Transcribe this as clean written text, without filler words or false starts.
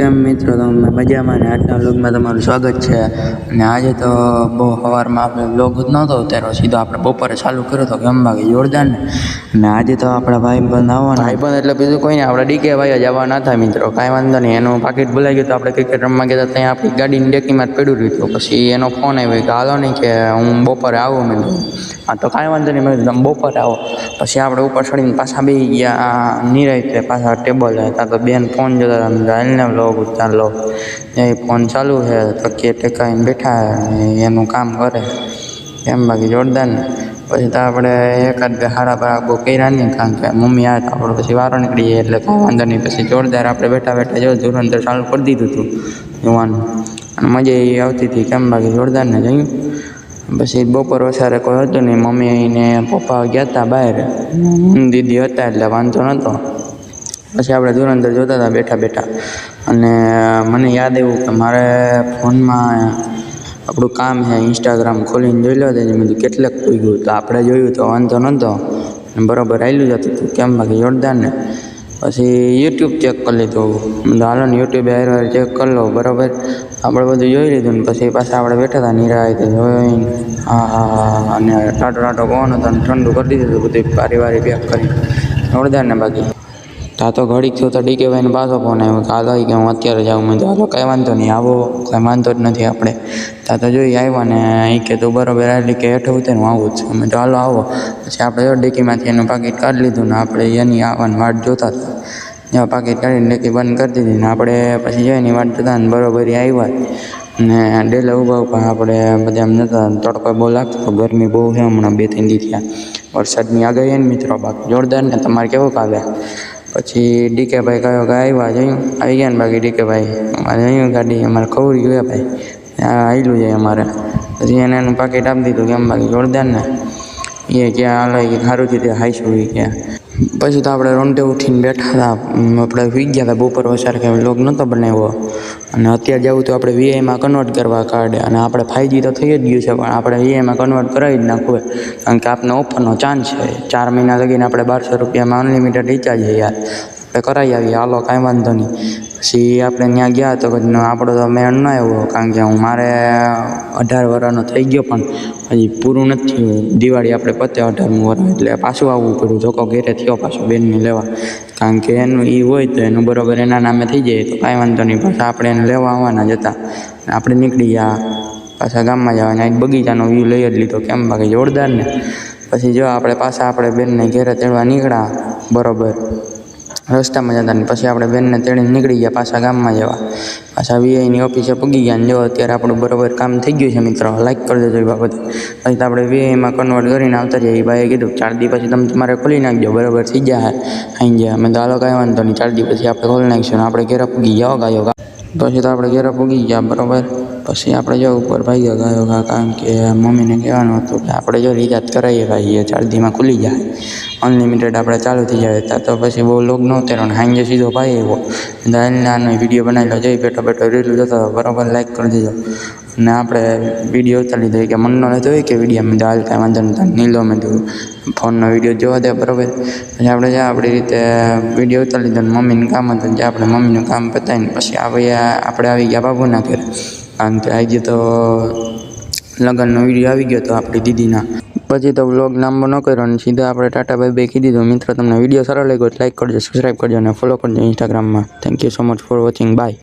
કેમ મિત્રો તમે મજામાં ને આજના વ્લોગમાં તમારું સ્વાગત છે। અને આજે તો બહુ સવારમાં આપણે વ્લોગ જ નહોતો ઉતાર્યો, સીધો આપણે બપોરે ચાલુ કર્યો હતો ગેમમાં જોરદાર ને। અને આજે તો આપણા ભાઈબંધ આવવાના, ભાઈબંધ એટલે બીજું કોઈ નહીં, આપણે ડીકે ભાઈ જવાના હતા મિત્રો। કાંઈ વાંધો નહીં, એનું પાકીટ ભૂલાઈ ગયું તો આપણે ક્રિકેટ રમવા ગયા ત્યાં આપણી ગાડીની ડેકીમાં જ પડ્યું રહ્યું હતું। પછી એનો ફોન આવ્યો કે હાલો નહીં કે હું બપોરે આવું। મેં હા તો કાંઈ વાંધો નહીં, મેં તમે બપોરે આવો। પછી આપણે ઉપર ચડીને પાછા બેસી ગયા નિરાંતે પાછા ટેબલ હતા તો બેન ફોન જોતા હતા, હાલને વ્લોગ ઉતાર લો। એ ફોન ચાલુ છે તો કે ટેકાઈને બેઠા એનું કામ કરે એમ, બાકી જોરદાર ને। પછી તો આપણે એકાદ બે હારા પર બહુ કર્યા નહીં, કારણ કે મમ્મી આવે તો આપણે પછી વારો નીકળી જાય એટલે કાંઈ વાંધો નહીં। પછી જોરદાર આપણે બેઠા બેઠા જો ધુરંધર ચાલુ કરી દીધું હતું જોવાનું, અને મજા એ આવતી હતી કેમ, બાકી જોરદાર ને જોયું। પછી બપોર વસારે કોઈ હતું નહીં, મમ્મી ને પપ્પા ગયા હતા બહાર, દીદી હતા એટલે વાંધો નહોતો। પછી આપણે ધુરંધર જોતા હતા બેઠા બેઠા, અને મને યાદ આવ્યું કે મારે ફોનમાં આપણું કામ છે ઇન્સ્ટાગ્રામ ખોલીને જોઈ લો તો મેં કેટલાક થઈ ગયું તો આપણે જોયું તો વાંધો નહોતો, બરાબર આવેલું જતું હતું કેમ, બાકી જોરદાર ને। પછી યુટ્યુબ ચેક કરી લીધું, હાલો ને યુટ્યુબ હારે ચેક કરી લો બરાબર, આપણે બધું જોઈ લીધું ને પછી પાછા આપણે બેઠા હતા નિરાંતે જોઈને, હા અને ટાટો ટાટો પવન હતો અને ઠંડુ કરી દીધું હતું બધું પારિવારિક પેક કરી જોરદાર ને। બાકી તા તો ઘડીક થયું તો ડીકે ભાઈને પાછો ફોન આવ્યો કે હાલો કે હું અત્યારે જાઉં। મેં તો હાલો કાંઈ વાંધો નહીં, આવો કાંઈ વાંધો જ નથી આપણે। તા તો જોઈ આવ્યા ને એ કે તું બરાબર આટલી કે હેઠ ઉતરે હું આવું જ છું। મેં તો હાલો આવો। પછી આપણે જો ડેકીમાંથી એનું પાકીટ કાઢી લીધું ને આપણે એની આવવાની વાટ જોતા હતા, જ્યાં પાકીટ કાઢીને ડેકી બંધ કરી દીધી ને આપણે પછી જો એની વાટ જોતા ને બરાબર આવ્યા ને ડેલે ઊભા આપણે બધા એમ નતા, તડકો બહુ લાગતો, ગરમી બહુ છે હમણાં 2-3 દી થયા, વરસાદની આગાહી ને મિત્રો, બાકી જોરદાર ને। તમારે કેવું કાલે? પછી ડીકે ભાઈ કયો કે આવ્યા જોયું આવી ગયા ને, બાકી ડીકે ભાઈ અમારે જોયું ગાડી અમારે ખવડી ગયું ભાઈ આવેલું જાય અમારે। પછી એને એનું પાકીટ આપી દીધું કેમ, બાકી જોરદાર ને। એ ક્યાં હાલો કે સારું થયું તે હાઈશું એ ક્યાં। પછી તો આપણે રોંઢે ઉઠીને બેઠા હતા, આપણે સુઈ ગયા હતા બપોર વસારે કંઈ વ્લોગ નહોતો બનાવ્યો, અને અત્યારે જવું તો આપણે વીઆઈમાં કન્વર્ટ કરવા કાર્ડ, અને આપણે 5G તો થઈ જ ગયું છે પણ આપણે વીઆઈમાં કન્વર્ટ કરાવી જ નાખવું, કારણ કે આપણે ઓફરનો ચાન્સ છે 4 મહિના લગીને આપણે 1200 રૂપિયામાં અનલિમિટેડ રિચાર્જ છે યાર, આપણે કરાવી આવીએ હાલો કાંઈ વાંધો નહીં। પછી આપણે ત્યાં ગયા તો આપણો તો મેળ ન આવ્યો, કારણ કે મારે 18 વર્ષનો થઈ ગયો પણ હજી પૂરું નથી થયું, દિવાળી આપણે પતે 18મું વર્ષ એટલે પાછું આવવું પડ્યું, ધોકો ઘેરે થયો પાછો બેનને લેવા, કારણ કે એનું એ હોય તો એનું બરાબર એના નામે થઈ જાય તો કાંઈ વાંધો નહીં। પાછા આપણે એને લેવા આવવાના જ હતા, આપણે નીકળી ગયા પાછા ગામમાં જવાના, એક બગીચાનો વ્યૂ લઈ જ લીધો કેમ, બાકી જોરદાર ને। પછી જો આપણે પાછા આપણે બેનને ઘેરે તેડવા નીકળ્યા બરાબર રસ્તામાં જતા ને પછી આપણે બેનને તેડીને નીકળી ગયા પાછા ગામમાં જવા, પાછા વીઆઈની ઓફિસે પગી ગયા ને જો અત્યારે આપણું બરાબર કામ થઈ ગયું છે મિત્રો, લાઈક કરી દેજો એ બાબતે। પછી તો આપણે વીઆઈમાં કન્વર્ટ કરીને આવતા રહીએ, એ ભાઈએ કીધું 4 દી પછી તમે તમારે ખોલી નાખજો બરાબર થઈ જાય અહીં ગયા। અમે તો હાલો કાંઈ વાંધો નહીં, 4 દી પછી આપણે ખોલી નાખીશું ને આપણે ઘેરે પગી જાઓ ગાયો ગા। પછી તો આપણે ઘેરે પગી ગયા બરાબર, પછી આપણે જો ઉપર ભાગ્યા ગાયો ગા, કારણ કે મમ્મીને કહેવાનું હતું કે આપણે જો રિચાર્જ કરાવીએ ભાઈ 4 દીમાં ખુલી જાય અનલિમિટેડ આપણે ચાલુ થઈ જાય। ત્યાં તો પછી બહુ લોગ ન ઉતર્યો ને હાંજે સીધો ભાઈ આવ્યો, આનો વિડીયો બનાવી લો, જઈ બેઠો બેઠો રીલ જોતો બરાબર લાઈક કરી દેજો। અને આપણે વિડીયો ઉતારી લીધો કે મનનો લેતો હોય કે વિડીયો મેં હાલ કાંઈ વાંધો નહીં નીલો મેં ફોનનો વિડીયો જોવા દે બરાબર। પછી આપણે જ્યાં આપણી રીતે વિડીયો ઉતારી લીધો ને મમ્મીનું કામ હતું જ્યાં આપણે મમ્મીનું કામ પતાવીને પછી આપણે આવી ગયા બાબુના ઘરે, કારણ કે આજે તો લગ્નનો વિડીયો આવી ગયો હતો આપણી દીદીના। પછી તો વ્લોગ લાંબો ન કર્યો અને સીધા આપણે ટાટા બાય બાય કીધી દીધું। મિત્રો તમને વિડીયો સારો લાગ્યો તો લાઈક કરજો, સબસ્ક્રાઈબ કરજો અને ફોલો કરજો ઇન્સ્ટાગ્રામમાં। Thank you so much for watching, by.